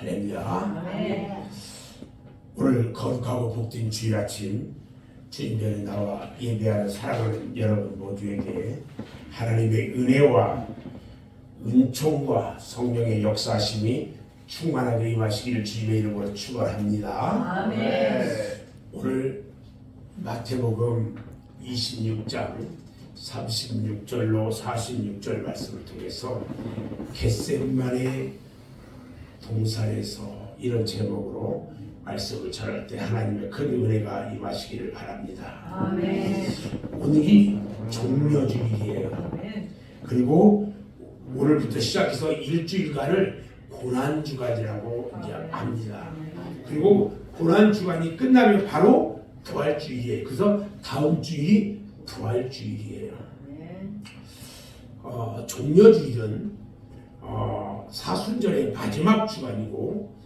할렐루야. 아멘. 오늘 거룩하고 복된 주일 아침 주님 전에 나와 예배하는 사랑하는 여러분 모두에게 하나님의 은혜와 은총과 성령의 역사하심이 충만하게 임하시기를 주님의 이름으로 축원합니다. 아멘. 오늘 마태복음 26장 36절로 46절 말씀을 통해서 겟세마네 동산에서 이런 제목으로 말씀을 전할 때 하나님의 큰 은혜가 임하시기를 바랍니다. 아멘. 오늘이 종려주일이에요. 아멘. 그리고 오늘부터 시작해서 일주일간을 고난주간이라고 이제 합니다. 그리고 고난주간이 끝나면 바로 부활주일이에요. 그래서 다음 주일이 부활주일이에요. 종려주일은 사순절의 마지막 주간이고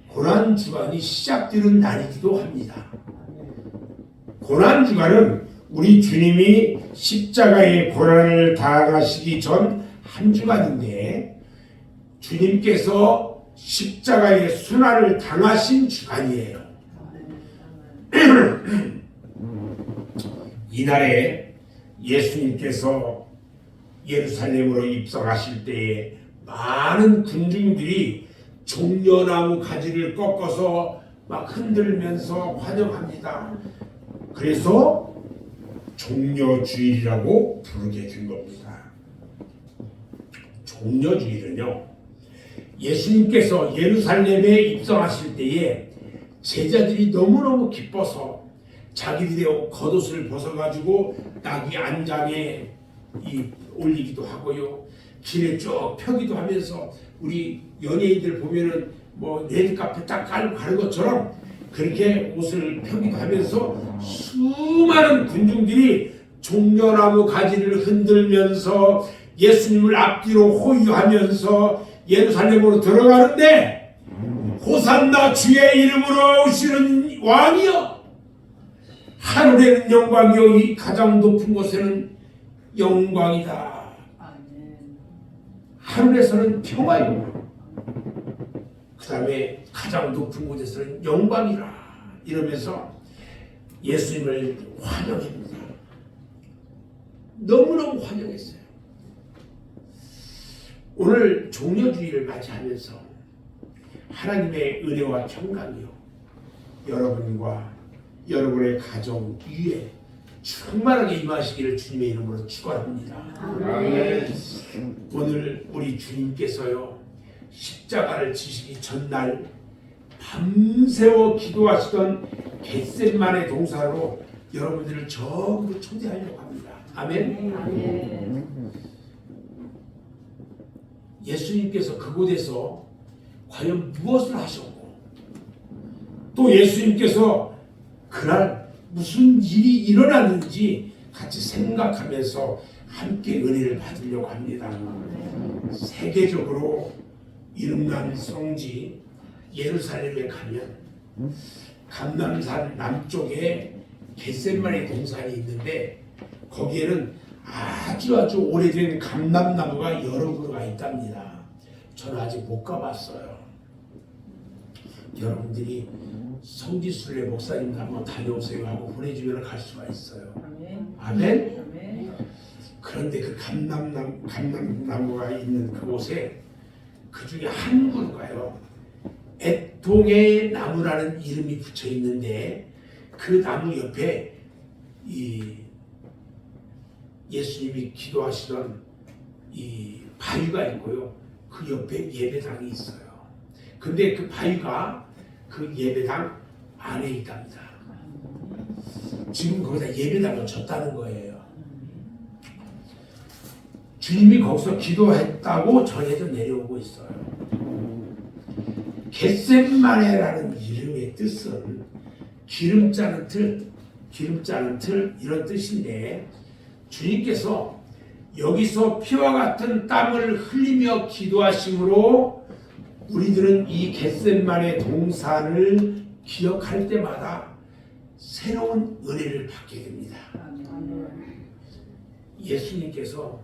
고난주간이 시작되는 날이기도 합니다. 고난주간은 우리 주님이 십자가의 고난을 당하시기 전 한 주간인데 주님께서 십자가의 순환을 당하신 주간이에요. 이날에 예수님께서 예루살렘으로 입성하실 때에 많은 군중들이 종려나무 가지를 꺾어서 막 흔들면서 환영합니다. 그래서 종려주일이라고 부르게 된 겁니다. 종려주일은요, 예수님께서 예루살렘에 입성하실 때에 제자들이 너무너무 기뻐서 자기들의 겉옷을 벗어가지고 나귀 안장에 올리기도 하고요, 길에 쭉 펴기도 하면서 우리 연예인들 보면은 뭐 레드카펫 딱 깔고 가는 것처럼 그렇게 옷을 펴기도 하면서 수많은 군중들이 종려나무 가지를 흔들면서 예수님을 앞뒤로 호위하면서 예루살렘으로 들어가는데 호산나 주의 이름으로 오시는 왕이여, 하늘에는 영광이요 이 가장 높은 곳에는 영광이다. 하늘에서는 평화이고 그 다음에 가장 높은 곳에서는 영광이라 이러면서 예수님을 환영합니다. 너무너무 환영했어요. 오늘 종려주일을 맞이하면서 하나님의 은혜와 평강이요 여러분과 여러분의 가정 위에 충만하게 임하시기를 주님의 이름으로 축원합니다. 아멘. 오늘 우리 주님께서요 십자가를 지시기 전날 밤새워 기도하시던 겟세마네 동산으로 여러분들을 전부 초대하려고 합니다. 아멘. 아멘. 예수님께서 그곳에서 과연 무엇을 하셨고 또 예수님께서 그날 무슨 일이 일어났는지 같이 생각하면서 함께 은혜를 받으려고 합니다. 세계적으로 이름난 성지 예루살렘에 가면 감람산 남쪽에 겟세마네 동산이 있는데 거기에는 아주 오래된 감람나무가 여러 그루가 있답니다. 저는 아직 못 가봤어요. 여러분들이 성지순례 목사님 한번 다녀오세요 하고 보내주면 갈 수가 있어요. 아멘? 그런데 그 감람나무가 있는 그곳에 그 중에 한 그루가요 애통의 나무라는 이름이 붙여 있는데 그 나무 옆에 이 예수님이 기도하시던 이 바위가 있고요, 그 옆에 예배당이 있어요. 근데 그 바위가 그 예배당 안에 있답니다. 지금 거기다 예배당을 졌다는 거예요. 주님이 거기서 기도했다고 전해져 내려오고 있어요. 겟세마네라는 이름의 뜻은 기름 짜는 틀 이런 뜻인데 주님께서 여기서 피와 같은 땀을 흘리며 기도하심으로 우리들은 이 겟세마네 동산을 기억할 때마다 새로운 은혜를 받게 됩니다. 예수님께서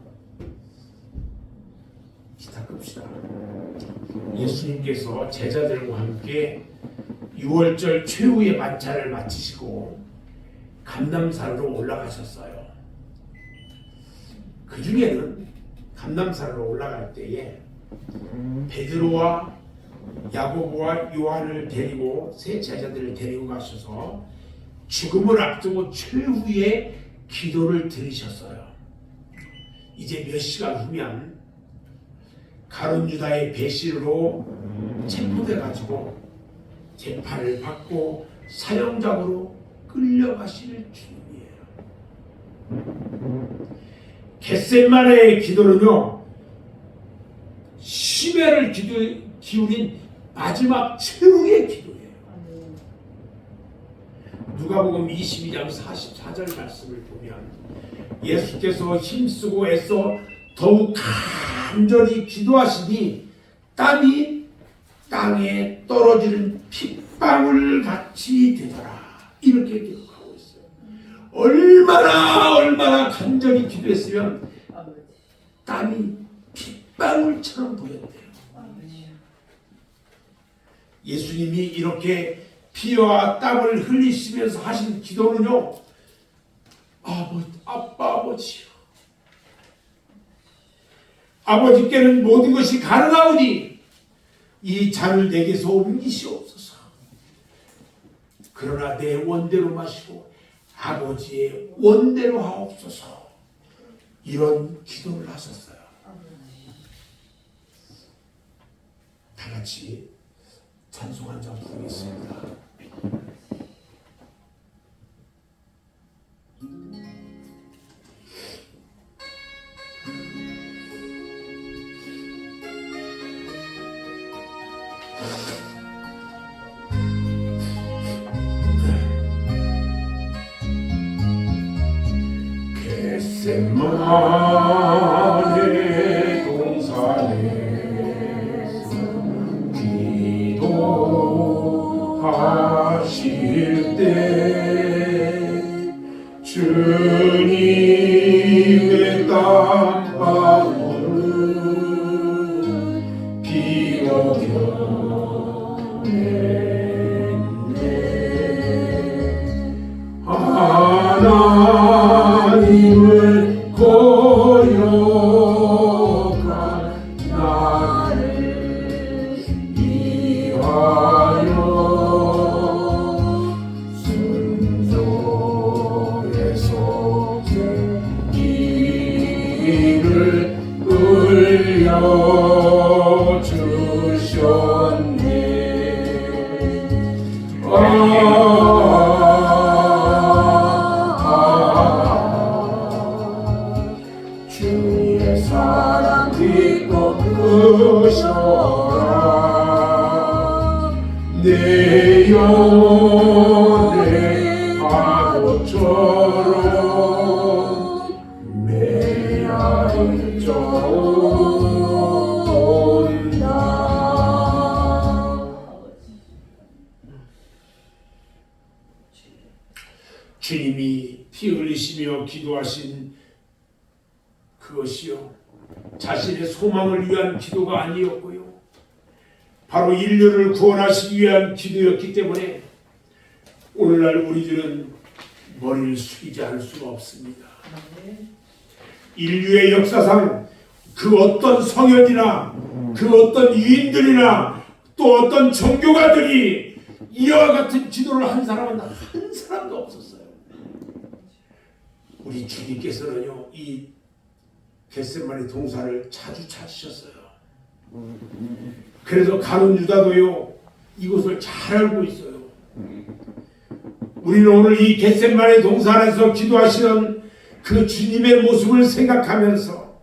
기탁합시다. 예수님께서 제자들과 함께 6월절 최후의 만찬을 마치시고 감람산으로 올라가셨어요. 그 중에는 감람산으로 올라갈 때에 베드로와 야고보와 요한을 데리고 세 제자들을 데리고 가셔서 죽음을 앞두고 최후의 기도를 드리셨어요. 이제 몇 시간 후면 가룟 유다의 배신으로 체포돼 가지고 재판을 받고 사형장으로 끌려가실 주님이에요. 겟세마네의 기도는요, 심혈을 기울인 마지막 최후의 기도예요. 누가복음 22장 44절 말씀을 보면 예수께서 힘쓰고 애써 더욱 간절히 기도하시니 땀이 땅에 떨어지는 핏방울 같이 되더라. 이렇게 기록하고 있어요. 얼마나 간절히 기도했으면 땀이 핏방울처럼 보였대요. 예수님이 이렇게 피와 땀을 흘리시면서 하신 기도는요, 아버지요, 아버지께는 모든 것이 가능하오니 이 잔을 내게서 옮기시옵소서. 그러나 내 원대로 마시고 아버지의 원대로 하옵소서. 이런 기도를 하셨어요. 다 같이 찬송 한 장 부르겠습니다. 겟세마네 동산에서 기도하실 때 주님의 땀방울은 비어겼네. 하나님을 거역한 나를 위하여 순종해서 이를 흘려주셨네. 주의 사랑 깊고 크셔라. 내 영혼의 파도처럼 메아리져 온다. 주님이 피 흘리시며 기도하신 그것이요, 자신의 소망을 위한 기도가 아니었고요, 바로 인류를 구원하시기 위한 기도였기 때문에 오늘날 우리들은 머리를 숙이지 않을 수가 없습니다. 인류의 역사상 그 어떤 성현이나 그 어떤 유인들이나 또 어떤 종교가들이 이와 같은 기도를 한 사람은 한 사람도 없었어요. 우리 주님께서는요, 이 겟세마네 동산을 자주 찾으셨어요. 그래서 가룟 유다도요, 이곳을 잘 알고 있어요. 우리는 오늘 이 겟세마네 동산에서 기도하시는 그 주님의 모습을 생각하면서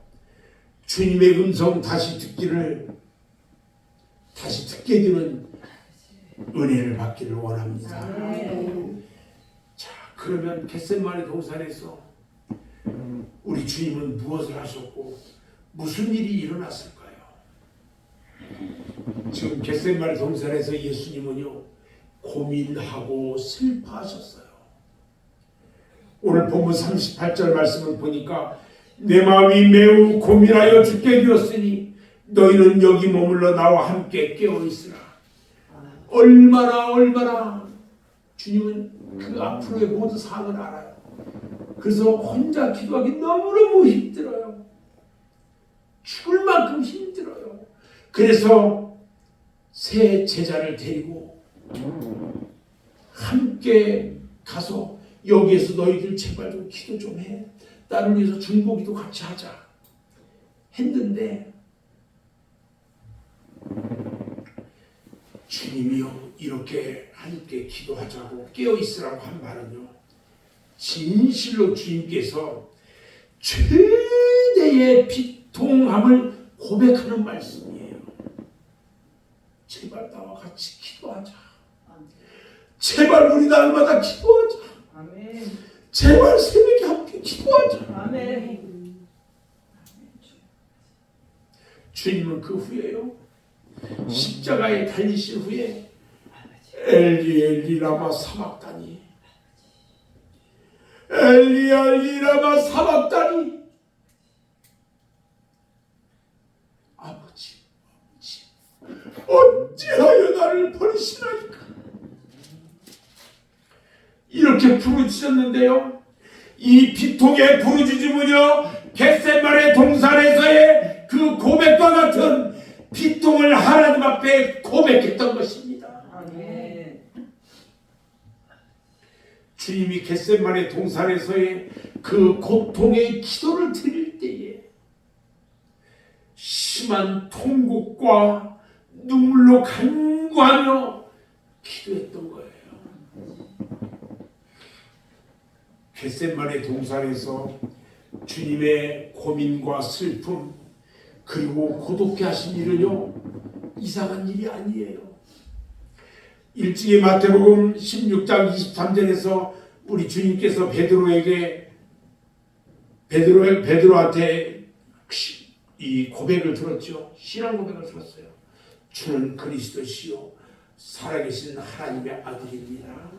주님의 음성 다시 듣게 되는 은혜를 받기를 원합니다. 자, 그러면 겟세마네 동산에서 우리 주님은 무엇을 하셨고 무슨 일이 일어났을까요? 지금 겟세마네 동산에서 예수님은요, 고민하고 슬퍼하셨어요. 오늘 본문 38절 말씀을 보니까 내 마음이 매우 고민하여 죽게 되었으니 너희는 여기 머물러 나와 함께 깨어있으라. 얼마나 주님은 그 앞으로의 모든 상황을 알아요. 그래서 혼자 기도하기 너무너무 힘들어요. 죽을 만큼 힘들어요. 그래서 새 제자를 데리고 함께 가서 여기에서 너희들 제발 좀 기도 좀 해. 나를 위해서 중보기도 같이 하자 했는데 주님이요 이렇게 함께 기도하자고 깨어있으라고 한 말은요 진실로 주님께서 최대의 비통함을 고백하는 말씀이에요. 제발 나와 같이 기도하자. 제발 우리 날마다 기도하자. 아멘. 제발 새벽에 함께 기도하자. 아멘. 주님은 그 후에요 십자가에 달리신 후에 엘리 엘리 라마 사박다니 엘리 엘리 라마 사박다니 아버지 어찌하여 나를 버리시나이까 이렇게 부르짖었는데요. 이 비통의 부르짖음은요 겟세마네 동산에서의 그 고백과 같은 비통을 하나님 앞에 고백했던 것입니다. 아멘. 주님이 겟세마네 동산에서의 그 고통의 기도를 드릴 때에 심한 통곡과 눈물로 간구하며 기도했던 거예요. 겟세마네 동산에서 주님의 고민과 슬픔 그리고 고독해 하신 일은요 이상한 일이 아니에요. 일찍이 마태복음 16장 23절에서 우리 주님께서 베드로한테 이 고백을 들었죠. 신앙 고백을 들었어요. 주는 그리스도시요 살아계신 하나님의 아들입니다.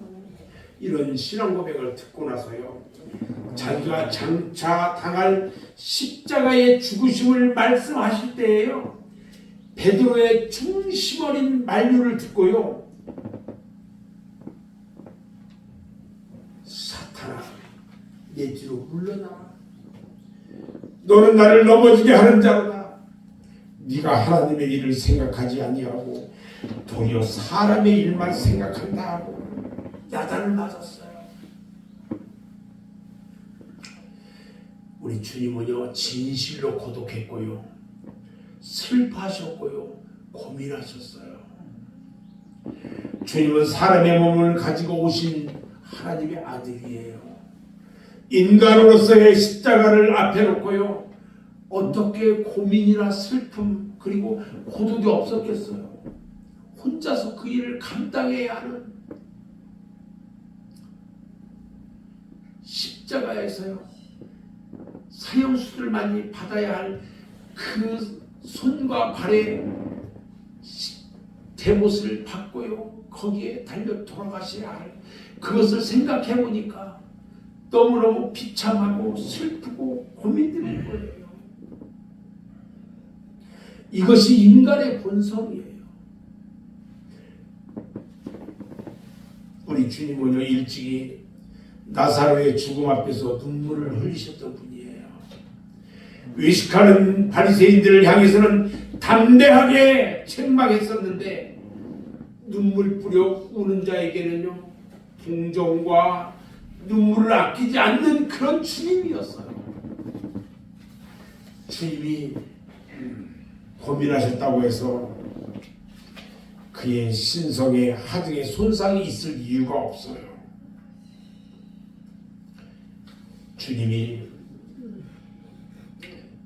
이런 신앙 고백을 듣고 나서요 자기가 장차 당할 십자가의 죽으심을 말씀하실 때에요 베드로의 중심 어린 만류를 듣고요 사탄아 내 뒤로 물러나라. 너는 나를 넘어지게 하는 자로다. 네가 하나님의 일을 생각하지 아니하고 도리어 사람의 일만 생각한다 하고 야단을 맞았어요. 우리 주님은요 진실로 고독했고요 슬퍼하셨고요 고민하셨어요. 주님은 사람의 몸을 가지고 오신 하나님의 아들이에요. 인간으로서의 십자가를 앞에 놓고요 어떻게 고민이나 슬픔 그리고 고독이 없었겠어요. 혼자서 그 일을 감당해야 하는 십자가에서요 사형수를 많이 받아야 할 그 손과 발의 대못을 받고요 거기에 달려 돌아가셔야 할 그것을 생각해 보니까 너무너무 비참하고 슬프고 고민되는 거예요. 이것이 인간의 본성이에요. 우리 주님은요 일찍이 나사로의 죽음 앞에서 눈물을 흘리셨던 분이에요. 외식하는 바리새인들을 향해서는 담대하게 책망했었는데 눈물 뿌려 우는 자에게는요 동정과 눈물을 아끼지 않는 그런 주님이었어요. 주님이 고민하셨다고 해서 그의 신성에 하등의 손상이 있을 이유가 없어요. 주님이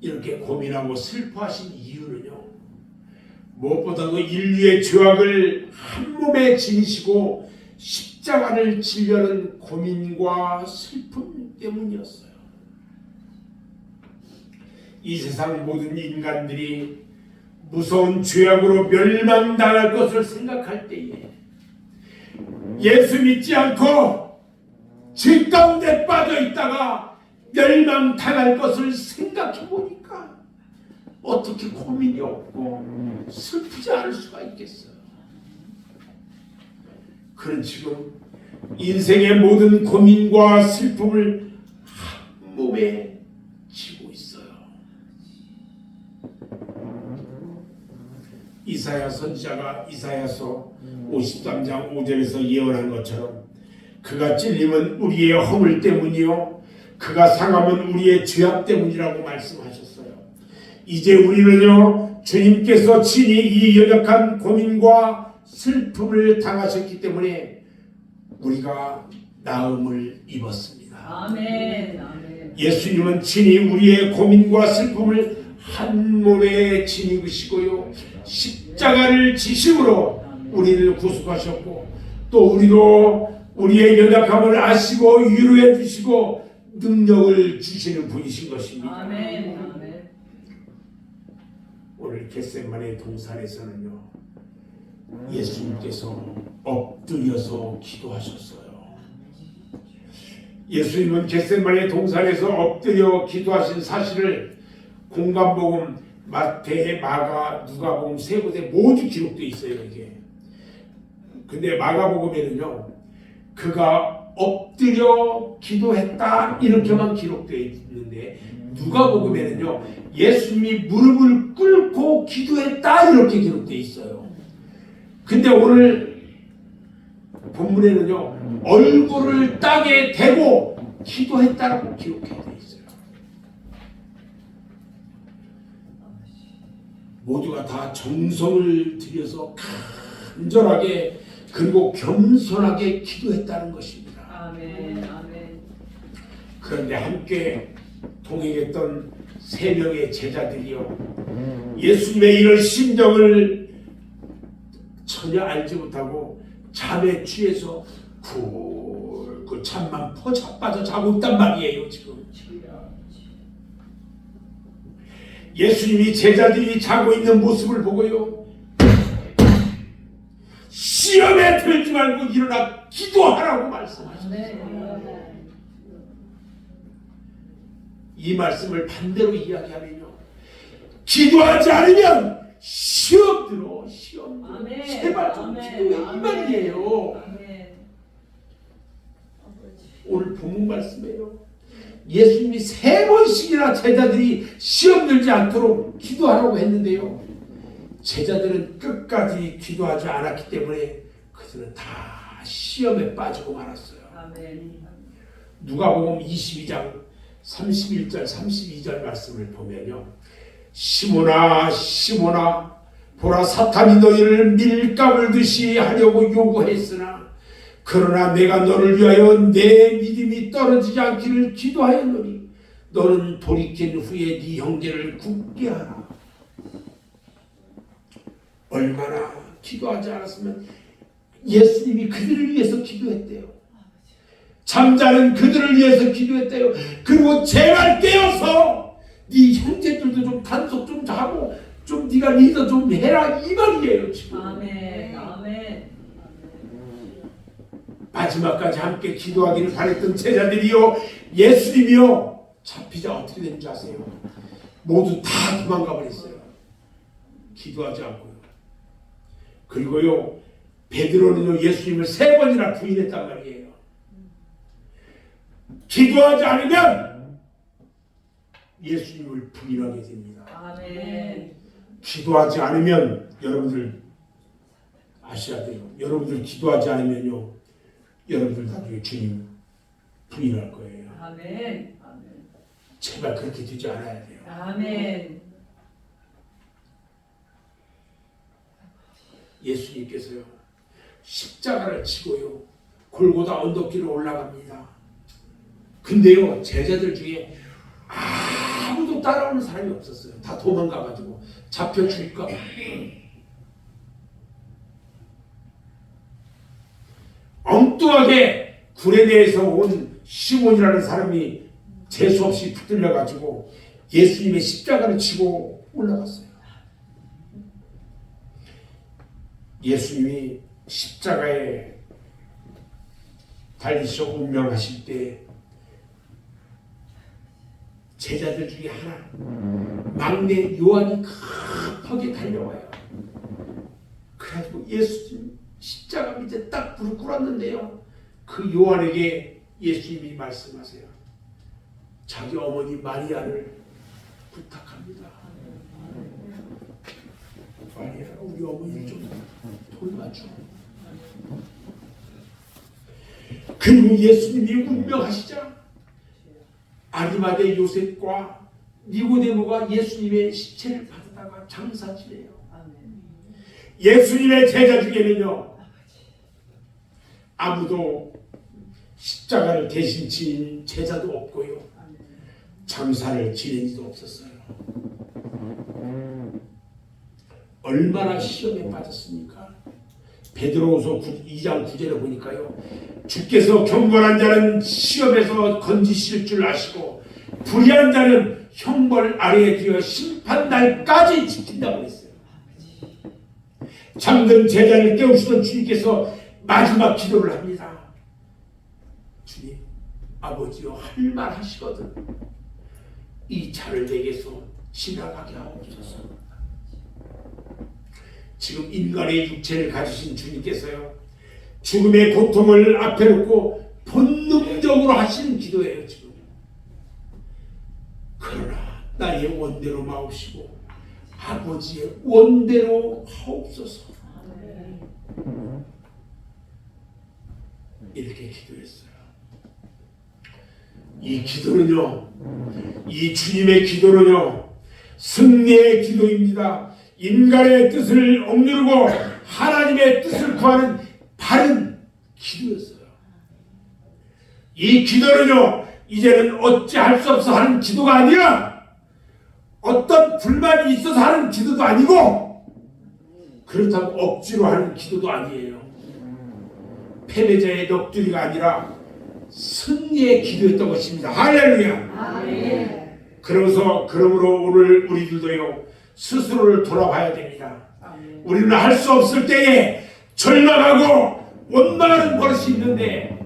이렇게 고민하고 슬퍼하신 이유는요 무엇보다도 인류의 죄악을 한 몸에 지니시고 십자가를 지려는 고민과 슬픔 때문이었어요. 이 세상 모든 인간들이 무서운 죄악으로 멸망당할 것을 생각할 때에 예수 믿지 않고 죄 가운데 빠져 있다가 멸망당할 것을 생각해 보니까 어떻게 고민이 없고 슬프지 않을 수가 있겠어요? 그는 지금 인생의 모든 고민과 슬픔을 한 몸에 지고 있어요. 이사야 선지자가 이사야서 53장 5절에서 예언한 것처럼 그가 찔림은 우리의 허물 때문이요 그가 상함은 우리의 죄악 때문이라고 말씀하셨어요. 이제 우리는요 주님께서 친히 이 연약한 고민과 슬픔을 당하셨기 때문에 우리가 나음을 입었습니다. 아멘. 아멘. 예수님은 친히 우리의 고민과 슬픔을 한 몸에 지니시고요 십자가를 지심으로 우리를 구속하셨고 또 우리도 우리의 연약함을 아시고 위로해 주시고 능력을 주시는 분이신 것입니다. 아멘. 아멘. 오늘 겟세마네 동산에서는요 예수님께서 엎드려서 기도하셨어요. 예수님은 겟세마네 동산에서 엎드려 기도하신 사실을 공간복음, 마태, 마가, 누가복음 세 곳에 모두 기록되어 있어요. 이게. 근데 마가복음에는요 그가 엎드려 기도했다 이렇게만 기록되어 있는데 누가복음에는요 예수님이 무릎을 꿇고 기도했다 이렇게 기록되어 있어요. 근데 오늘 본문에는요 얼굴을 땅에 대고 기도했다라고 기록되어 있어요. 모두가 다 정성을 들여서 간절하게 그리고 겸손하게 기도했다는 것입니다. 아멘. 아멘. 그런데 함께 동행했던 세 명의 제자들이요 예수님의 이런 심정을 전혀 알지 못하고 잠에 취해서 굴 잠만 퍼자빠져 자고 있단 말이에요. 지금 예수님이 제자들이 자고 있는 모습을 보고요 시험에 들지 말고 일어나 기도하라고 말씀하셨어요. 이 말씀을 반대로 이야기하면요 기도하지 않으면 시험 들어 시험 들어 아멘. 제발 좀 기도해 이 말이에요. 아멘. 오늘 본문 말씀이에요. 예수님이 3번씩이나 제자들이 시험 들지 않도록 기도하라고 했는데요 제자들은 끝까지 기도하지 않았기 때문에 그들은 다 시험에 빠지고 말았어요. 아멘. 누가복음 22장 31절 32절 말씀을 보면요 시몬아 시몬아 보라 사탄이 너희를 밀가불듯이 하려고 요구했으나 그러나 내가 너를 위하여 내 믿음이 떨어지지 않기를 기도하였노니 너는 돌이킨 후에 네 형제를 굳게 하라. 얼마나 기도하지 않았으면 예수님이 그들을 위해서 기도했대요. 잠자는 그들을 위해서 기도했대요. 그리고 제발 깨어서 네 형제들도 좀 단속 좀 하고 좀 네가 리더 좀 해라 이 말이에요. 지금. 아멘. 아멘. 마지막까지 함께 기도하기를 바랬던 제자들이요 예수님이요 잡히자 어떻게 되는지 아세요? 모두 다 도망가 버렸어요. 기도하지 않고요. 그리고요 베드로는요 예수님을 3번이나 부인했단 말이에요. 기도하지 않으면 예수님을 부인하게 됩니다. 아멘. 기도하지 않으면 여러분들 아셔야 돼요. 여러분들 기도하지 않으면요 여러분들 나중에 주님 부인할 거예요. 아멘. 아멘. 제발 그렇게 되지 않아야 돼요. 아멘. 예수님께서요 십자가를 지고요 골고다 언덕길을 올라갑니다. 근데요 제자들 중에 아무도 따라오는 사람이 없었어요. 다 도망가가지고 잡혀 죽을까 봐. 엉뚱하게 구레네에서 온 시몬이라는 사람이 재수없이 붙들려가지고 예수님의 십자가를 치고 올라갔어요. 예수님이 십자가에 달리셔 운명하실 때 제자들 중에 하나 막내 요한이 급하게 달려와요. 그래가지고 예수님 십자가 밑에 딱 무릎 꿇었는데요. 그 요한에게 예수님이 말씀하세요. 자기 어머니 마리아를 부탁합니다. 마리아, 우리 어머니 좀 돌봐줘. 그리고 예수님이 운명하시자 아리마대 요셉과 니고데모가 예수님의 시체를 받아다가 장사 지내요. 예수님의 제자 중에는요, 아무도 십자가를 대신 지닌 제자도 없고요, 장사를 지낸 이도 없었어요. 얼마나 시험에 빠졌습니까? 베드로후서 2장 9절에 보니까요, 주께서 경건한 자는 시험에서 건지실 줄 아시고 불의한 자는 형벌 아래에 두어 심판날까지 지킨다고 했어요. 잠든 제자를 깨우시던 주님께서 마지막 기도를 합니다. 주님, 아버지여, 할 말 하시거든 이 차를 내게서 지나가게 하옵소서. 지금 인간의 육체를 가지신 주님께서요, 죽음의 고통을 앞에 놓고 본능적으로 하시는 기도예요. 지금. 그러나 나의 원대로 마옵시고 아버지의 원대로 하옵소서. 이렇게 기도했어요. 이 기도는요, 이 주님의 기도는요, 승리의 기도입니다. 인간의 뜻을 억누르고 하나님의 뜻을 구하는 바른 기도였어요. 이 기도는요, 이제는 어찌할 수 없어 하는 기도가 아니라 어떤 불만이 있어서 하는 기도도 아니고 그렇다고 억지로 하는 기도도 아니에요. 패배자의 넋두리가 아니라 승리의 기도였던 것입니다. 할렐루야. 아멘. 그러므로 오늘 우리들도요, 스스로를 돌아봐야 됩니다. 아멘. 우리는 할 수 없을 때에 절망하고 원망하는 버릇이 있는데,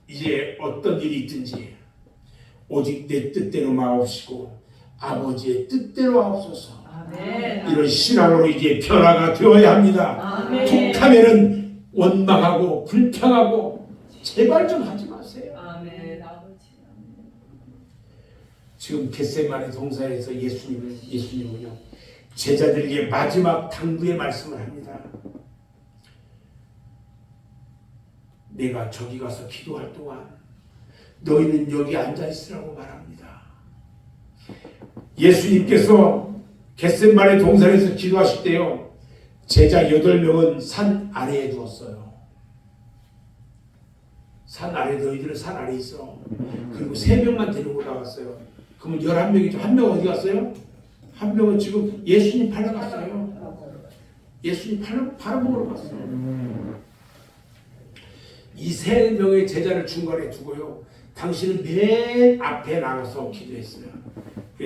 이제 어떤 일이 있든지 오직 내 뜻대로 마옵시고 아버지의 뜻대로 하옵소서. 아멘. 이런 신앙으로 이제 변화가 되어야 합니다. 아멘. 툭하면은 원망하고 불평하고 제발 좀 하지 마세요. 아멘. 아버지. 지금 겟세마네 동산에서 예수님은요, 제자들에게 마지막 당부의 말씀을 합니다. 내가 저기 가서 기도할 동안 너희는 여기 앉아 있으라고 말합니다. 예수님께서 겟세마네 동산에서 기도하실 때요, 제자 8명은 산 아래에 두었어요. 산 아래, 너희들은 산 아래에 있어. 그리고 3명만 데리고 올라갔어요. 그러면 11명이죠. 한 명 어디 갔어요? 한 명은 지금 예수님 팔러 갔어요. 예수님 팔러 먹으러 갔어요. 이 3명의 제자를 중간에 두고요, 당신은 맨 앞에 나가서 기도했어요.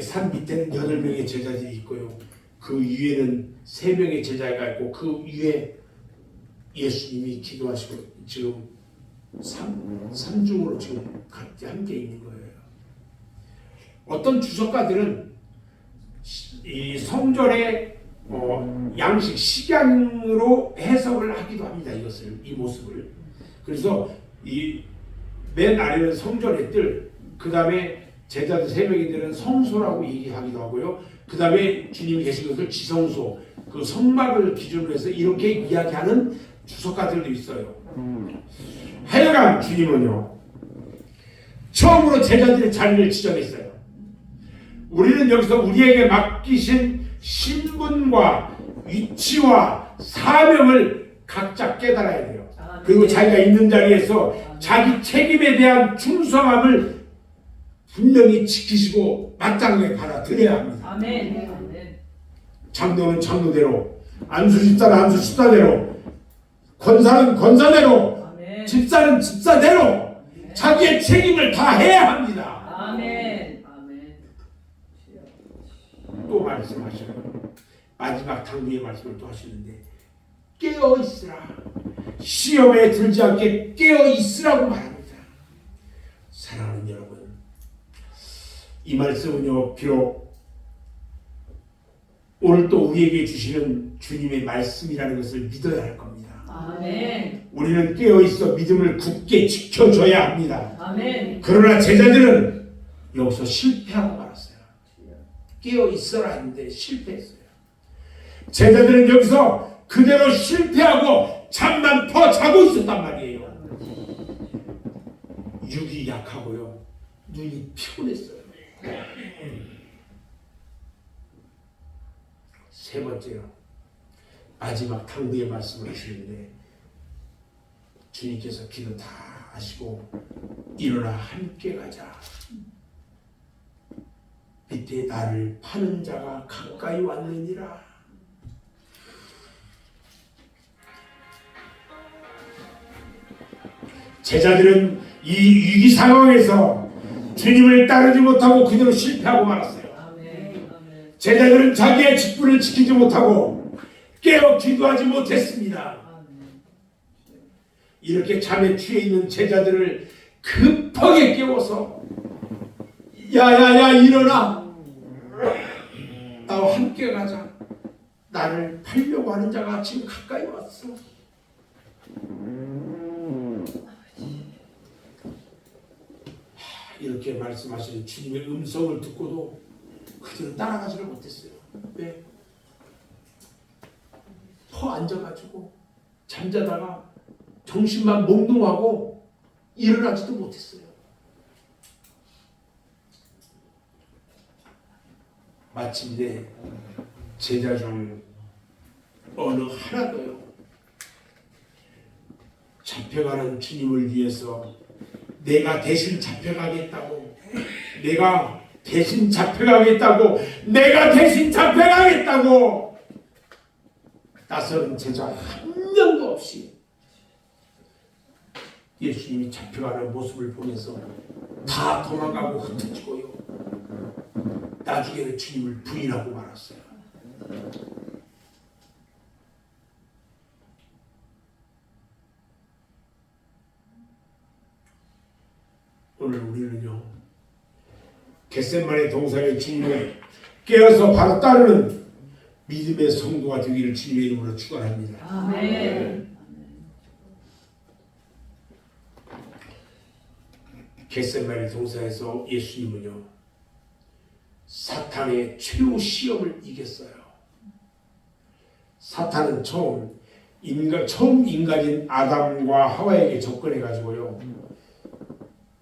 산 밑에는 8명의 제자들이 있고요, 그 위에는 3명의 제자가 있고 그 위에 예수님이 기도하시고 지금 삼중으로 지금 함께 있는 거예요. 어떤 주석가들은 이 성전의 양식 식양으로 해석을 하기도 합니다. 이 모습을. 그래서 이 맨 아래는 성전의 뜰, 그 다음에 제자들 3명이들은 성소라고 얘기하기도 하고요, 그 다음에 주님이 계신 것을 지성소, 그 성막을 기준으로 해서 이렇게 이야기하는 주석가들도 있어요. 하여간 주님은요, 처음으로 제자들의 자리를 지정했어요. 우리는 여기서 우리에게 맡기신 신분과 위치와 사명을 각자 깨달아야 돼요. 그리고 자기가 있는 자리에서 자기 책임에 대한 충성함을 분명히 지키시고 마땅하게 받아들여야 합니다. 아멘. 장로는 장로대로, 안수집사는 안수집사대로, 권사는 권사대로, 아멘. 집사는 집사대로 자기의 책임을 다해야 합니다. 아멘. 아멘. 또 말씀하셔요. 마지막 당부의 말씀을 또 하시는데, 깨어 있으라. 시험에 들지 않게 깨어 있으라고 말합니다. 사랑하는 여러분, 이 말씀은요, 비록 오늘 또 우리에게 주시는 주님의 말씀이라는 것을 믿어야 할 겁니다. 아멘. 우리는 깨어있어 믿음을 굳게 지켜줘야 합니다. 아멘. 그러나 제자들은 여기서 실패하고 말았어요. 깨어있어라 했는데 실패했어요. 제자들은 여기서 그대로 실패하고 잠만 퍼 자고 있었단 말이에요. 육이 약하고요, 눈이 피곤했어요. 세 번째요, 마지막 당부의 말씀을 하시는데 주님께서 기도 다 하시고 일어나 함께 가자. 밑에 나를 파는 자가 가까이 왔느니라. 제자들은 이 위기 상황에서 주님을 따르지 못하고 그대로 실패하고 말았어요. 아멘. 아멘. 제자들은 자기의 직분을 지키지 못하고 깨어 기도하지 못했습니다. 아멘. 이렇게 잠에 취해 있는 제자들을 급하게 깨워서 야야야 일어나, 나와 함께 가자. 나를 팔려고 하는 자가 지금 가까이 왔어. 이렇게 말씀하시는 주님의 음성을 듣고도 그들은 따라가지를 못했어요. 왜? 퍼 앉아가지고 잠자다가 정신만 몽롱하고 일어나지도 못했어요. 마침내 제자 중 어느 하나도요, 잡혀가는 주님을 위해서 내가 대신 잡혀가겠다고, 내가 대신 잡혀가겠다고, 내가 대신 잡혀가겠다고 나서는 제자 한 명도 없이 예수님이 잡혀가는 모습을 보면서 다 도망가고 흩어지고요, 나중에는 주님을 부인하고 말았어요. 오늘 우리는요, 겟세마네 동산의 주님을 깨어서 바로 따르는 믿음의 성도가 되기를 주님의 이름으로 축원합니다. 아멘. 겟세마네 동산에서 예수님은요, 사탄의 최후 시험을 이겼어요. 사탄은 처음 인간인 아담과 하와에게 접근해 가지고요,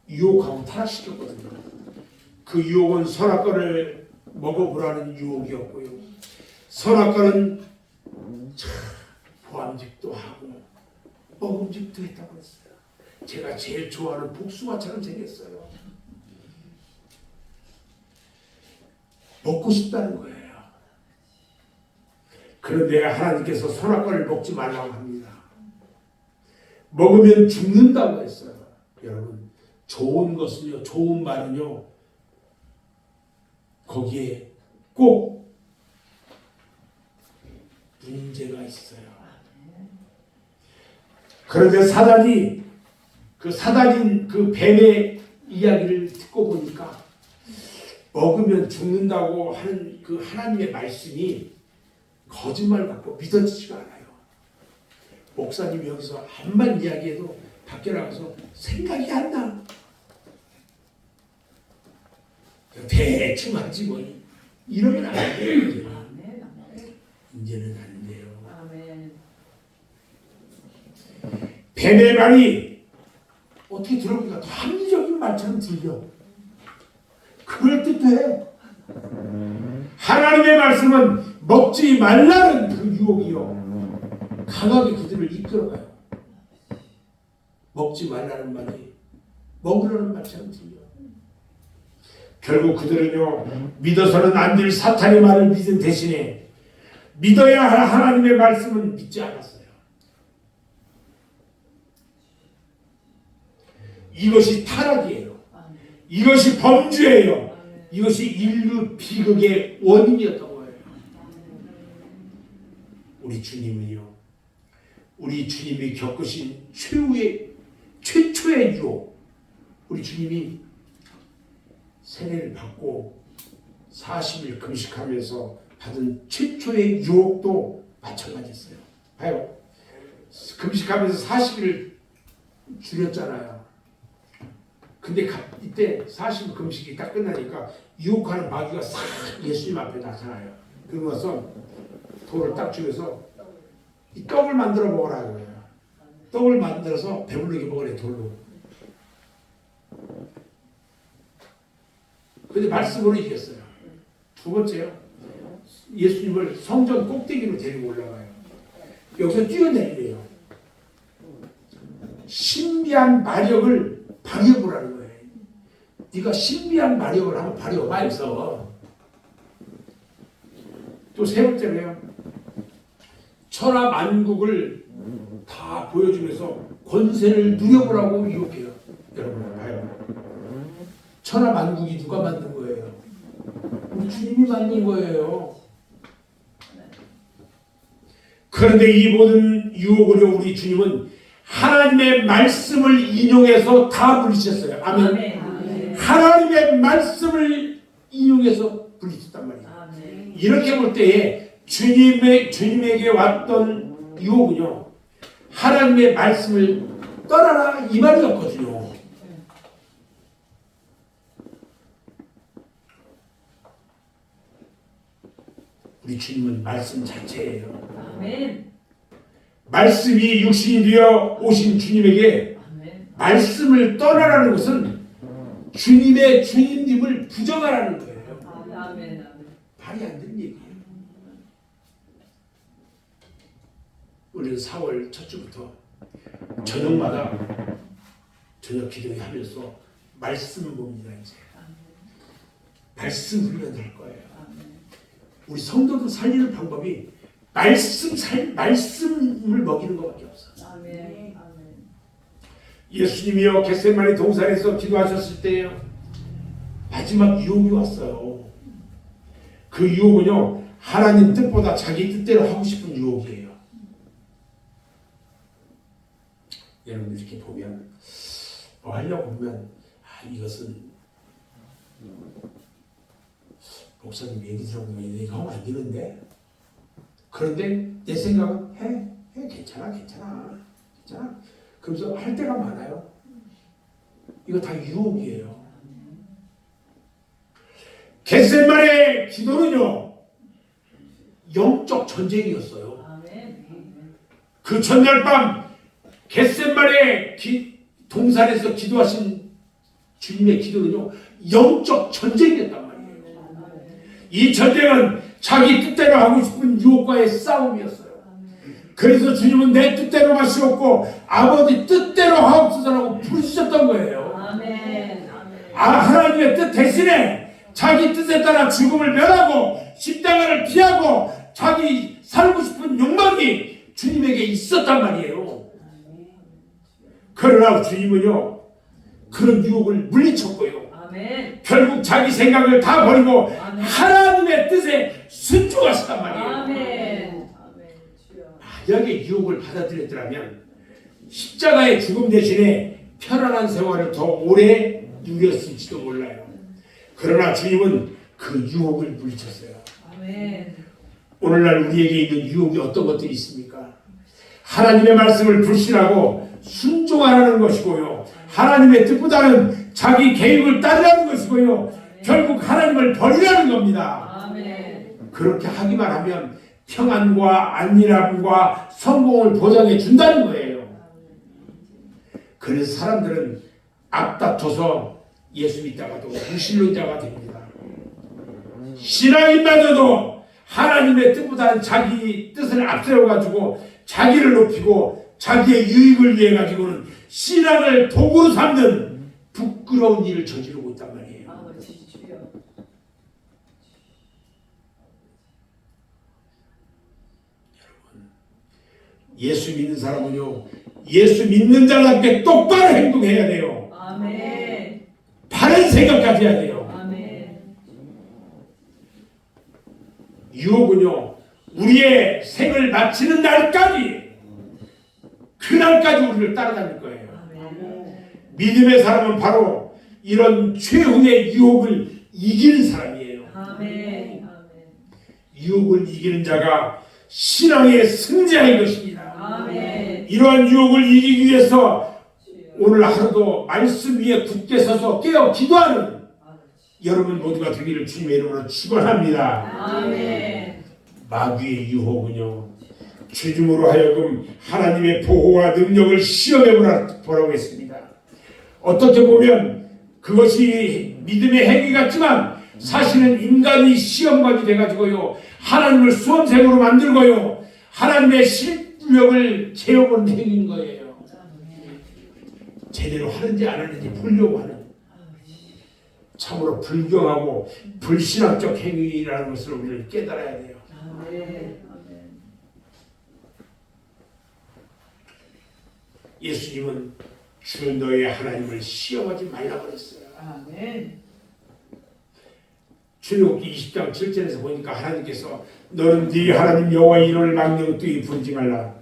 유혹하고 타락시켰거든요. 그 유혹은 선악과를 먹어보라는 유혹이었고요, 선악과는 보암직도 하고 먹음직도 했다고 했어요. 제가 제일 좋아하는 복숭아처럼 생겼어요. 먹고 싶다는 거예요. 그런데 하나님께서 선악과를 먹지 말라고 합니다. 먹으면 죽는다고 했어요. 여러분, 좋은 것은요, 좋은 말은요, 거기에 꼭 문제가 있어요. 그런데 사단이 사단인 그 뱀의 이야기를 듣고 보니까 먹으면 죽는다고 하는 그 하나님의 말씀이 거짓말 같고 믿어지지가 않아요. 목사님이 여기서 한만 이야기해도 밖에 나가서 생각이 안 나. 대충 하지 뭐. 이러면 안 돼요. 이제는 안 돼요. 아멘. 뱀의 말이 어떻게 들어보니까 더 합리적인 말처럼 들려. 그럴듯해. 하나님의 말씀은 먹지 말라는 그 유혹이요, 강하게 그들을 이끌어가요. 먹지 말라는 말이 먹으라는 말처럼 들려. 결국 그들은요, 믿어서는 안 될 사탄의 말을 믿은 대신에 믿어야 할 하나님의 말씀은 믿지 않았어요. 이것이 타락이에요. 이것이 범죄예요. 이것이 인류 비극의 원인이었던 거예요. 우리 주님은요, 우리 주님이 겪으신 최초의 유혹, 우리 주님이 세례를 받고 40일 금식하면서 받은 최초의 유혹도 마찬가지였어요. 봐요. 금식하면서 40일 줄였잖아요. 근데 이때 40일 금식이 딱 끝나니까 유혹하는 마귀가 싹 예수님 앞에 나타나요. 그러면서 돌을 딱 주면서 이 떡을 만들어 먹으라 그래요. 떡을 만들어서 배부르게 먹으래 돌로. 근데 말씀으로 이겼어요. 두 번째요. 예수님을 성전 꼭대기로 데리고 올라가요. 여기서 뛰어내리래요. 신비한 마력을 발휘해보라는 거예요. 네가 신비한 마력을 한번 발휘해봐 해서. 또 세 번째로요. 천하 만국을 다 보여주면서 권세를 누려보라고 유혹해요. 여러분 봐요. 천하 만국이 누가 만든 거예요? 우리 주님이 만든 거예요. 그런데 이 모든 유혹을요 우리 주님은 하나님의 말씀을 인용해서 다 물리쳤어요. 아멘. 아멘. 하나님의 말씀을 인용해서 물리쳤단 말이에요. 아멘. 이렇게 볼 때에 주님에게 왔던 유혹은요 하나님의 말씀을 떠나라 이 말이었거든요. 우리 주님은 말씀 자체예요. 아멘. 말씀이 육신이 되어 오신 주님에게 아멘. 말씀을 떠나라는 것은 주님의 주님님을 부정하라는 거예요. 아멘. 아멘. 말이 안 되는 얘기예요. 우리는 4월 첫 주부터 저녁마다 저녁 기도회 하면서 말씀 봅니다. 이제 말씀 훈련할 거예요. 우리 성도들 살리는 방법이 말씀을 먹이는 것밖에 없어. 아멘. 아멘. 예수님이요 겟세마네 동산에서 기도하셨을 때요 마지막 유혹이 왔어요. 그 유혹은요 하나님 뜻보다 자기 뜻대로 하고 싶은 유혹이에요. 여러분들 이렇게 보면 뭐 하려고 보면 이것은 목사님 얘기 들어보면 이거 하면 안 되는데 그런데 내 생각은 해 괜찮아 그러면서 할 때가 많아요. 이거 다 유혹이에요. 겟세마네 기도는요 영적 전쟁이었어요. 아멘. 그 전날 밤 겟세마네 동산에서 기도하신 주님의 기도는요 영적 전쟁이었단 말이에요. 이 전쟁은 자기 뜻대로 하고 싶은 유혹과의 싸움이었어요. 그래서 주님은 내 뜻대로 하시옵고 아버지 뜻대로 하옵소서라고 부르셨던 거예요. 아멘. 하나님의 뜻 대신에 자기 뜻에 따라 죽음을 면하고 십자가를 피하고 자기 살고 싶은 욕망이 주님에게 있었단 말이에요. 그러나 주님은요 그런 유혹을 물리쳤고요. 아멘. 결국 자기 생각을 다 버리고 아멘. 하나님의 뜻에 순종하셨단 말이에요. 아멘. 만약에 유혹을 받아들였더라면 십자가의 죽음 대신에 편안한 생활을 더 오래 누렸을지도 몰라요. 그러나 주님은 그 유혹을 물리쳤어요. 아멘. 오늘날 우리에게 있는 유혹이 어떤 것들이 있습니까? 하나님의 말씀을 불신하고 순종하라는 것이고요. 하나님의 뜻보다는 자기 계획을 따르라는 것이고요. 결국 하나님을 버리라는 겁니다. 아멘. 그렇게 하기만 하면 평안과 안일함과 성공을 보장해 준다는 거예요. 그래서 사람들은 앞다퉈서 예수 믿다가도 무신론자가 됩니다. 신앙인마저도 하나님의 뜻보다는 자기 뜻을 앞세워가지고 자기를 높이고 자기의 유익을 위해 가지고는 신앙을 도구로 삼는 부끄러운 일을 저지르고 있단 말이에요. 아버지 주여. 예수 믿는 사람은요 예수 믿는 자답게 똑바로 행동해야 돼요. 아멘. 바른 생각 가져야 돼요. 아멘. 유혹은요 우리의 생을 마치는 날까지 그날까지 우리를 따라다닐 거예요. 아멘. 믿음의 사람은 바로 이런 최후의 유혹을 이기는 사람이에요. 아멘. 유혹을 이기는 자가 신앙의 승자인 것입니다. 아멘. 이러한 유혹을 이기기 위해서 주여. 오늘 하루도 말씀 위에 굳게 서서 깨어 기도하는 여러분 모두가 되기를 주님의 이름으로 축원합니다. 아멘. 마귀의 유혹은요, 주님으로 하여금 하나님의 보호와 능력을 시험해 보라고 했습니다. 어떻게 보면 그것이 믿음의 행위 같지만 사실은 인간이 시험관이 돼가지고요, 하나님을 수험생으로 만들고요, 하나님의 실력을 재어보는 행위인 거예요. 제대로 하는지 안 하는지 보려고 하는, 참으로 불경하고 불신학적 행위라는 것을 우리는 깨달아야 돼요. 아멘. 예수님은 주 너의 하나님을 시험하지 말라고 그랬어요. 아멘. 출애굽기 20장 7절에서 보니까 하나님께서 너는 네 하나님 여호와의 이름을 망령되게 부르지 말라.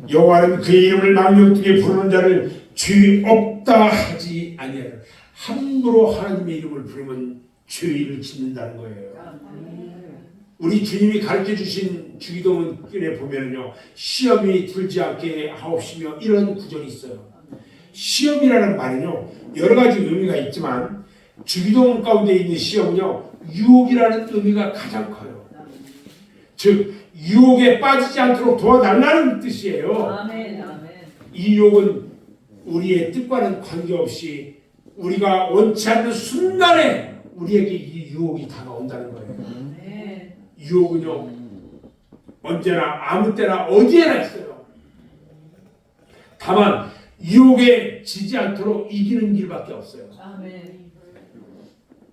여호와는 그의 이름을 망령되게 부르는 자를 죄 없다 하지 아니하라. 함부로 하나님의 이름을 부르면 죄를 짓는다는 거예요. 우리 주님이 가르쳐 주신 주기도문에 보면요, 시험이 들지 않게 하옵시며 이런 구절이 있어요. 시험이라는 말은요, 여러 가지 의미가 있지만 주기도문 가운데 있는 시험은요, 유혹이라는 의미가 가장 커요. 즉 유혹에 빠지지 않도록 도와달라는 뜻이에요. 아멘. 아멘. 이 유혹은 우리의 뜻과는 관계없이 우리가 원치 않는 순간에 우리에게 이 유혹이 다가온다는 거예요. 아멘. 유혹은요, 언제나 아무 때나 어디에나 있어요. 다만 유혹에 지지 않도록 이기는 길밖에 없어요. 아멘.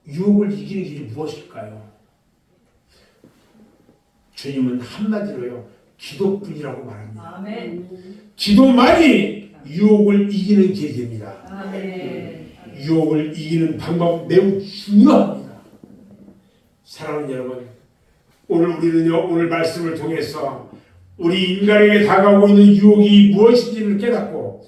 유혹을 이기는 길이 무엇일까요? 주님은 한마디로요, 기도뿐이라고 말합니다. 아멘. 기도만이 유혹을 이기는 길이 됩니다. 아멘. 유혹을 이기는 방법 매우 중요합니다. 사랑하는 여러분, 오늘 우리는요, 오늘 말씀을 통해서 우리 인간에게 다가오고 있는 유혹이 무엇인지를 깨닫고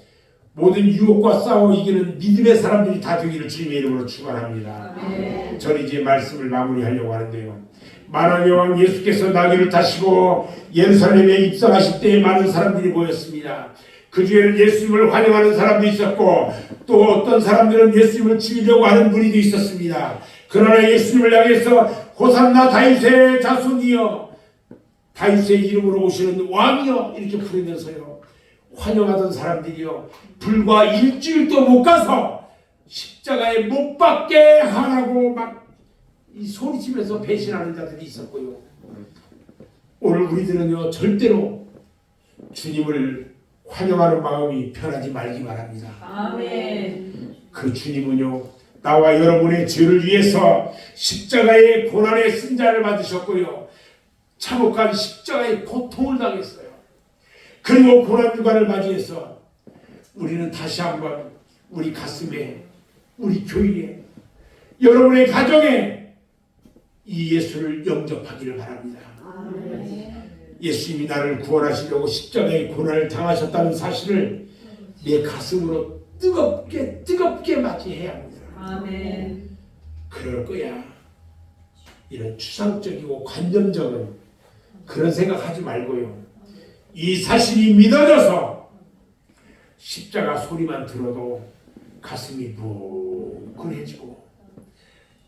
모든 유혹과 싸워 이기는 믿음의 사람들이 다 되기를 주님의 이름으로 축원합니다. 아멘. 저는 이제 말씀을 마무리하려고 하는데요, 만왕의 왕 예수께서 나귀를 타시고 예루살렘에 입성하실 때에 많은 사람들이 모였습니다. 그 중에는 예수님을 환영하는 사람도 있었고 또 어떤 사람들은 예수님을 죽이려고 하는 무리도 있었습니다. 그러나 예수님을 향해서 호산나 다윗의 자손이여, 다윗의 이름으로 오시는 왕이여 이렇게 부르면서요, 환영하던 사람들이요, 불과 일주일도 못 가서 십자가에 못 박게 하라고 막 이 소리치면서 배신하는 자들이 있었고요. 오늘 우리들은요, 절대로 주님을 환영하는 마음이 편하지 말기 바랍니다. 아멘. 그 주님은요, 나와 여러분의 죄를 위해서 십자가의 고난의 승자를 받으셨고요, 참혹한 십자가의 고통을 당했어요. 그리고 고난주간을 맞이해서 우리는 다시 한번 우리 가슴에, 우리 교회에, 여러분의 가정에 이 예수를 영접하기를 바랍니다. 아멘. 예수님이 나를 구원하시려고 십자가의 고난을 당하셨다는 사실을 내 가슴으로 뜨겁게 맞이해야 합니다. 아멘. 그럴 거야. 이런 추상적이고 관념적인 그런 생각하지 말고요, 이 사실이 믿어져서 십자가 소리만 들어도 가슴이 뭉클해지고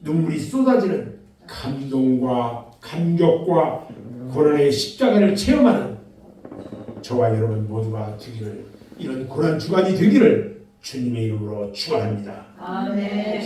눈물이 쏟아지는 감동과 감격과 고난의 십자가를 체험하는 저와 여러분 모두가 되기를, 이런 고난 주간이 되기를 주님의 이름으로 축원합니다. 아멘.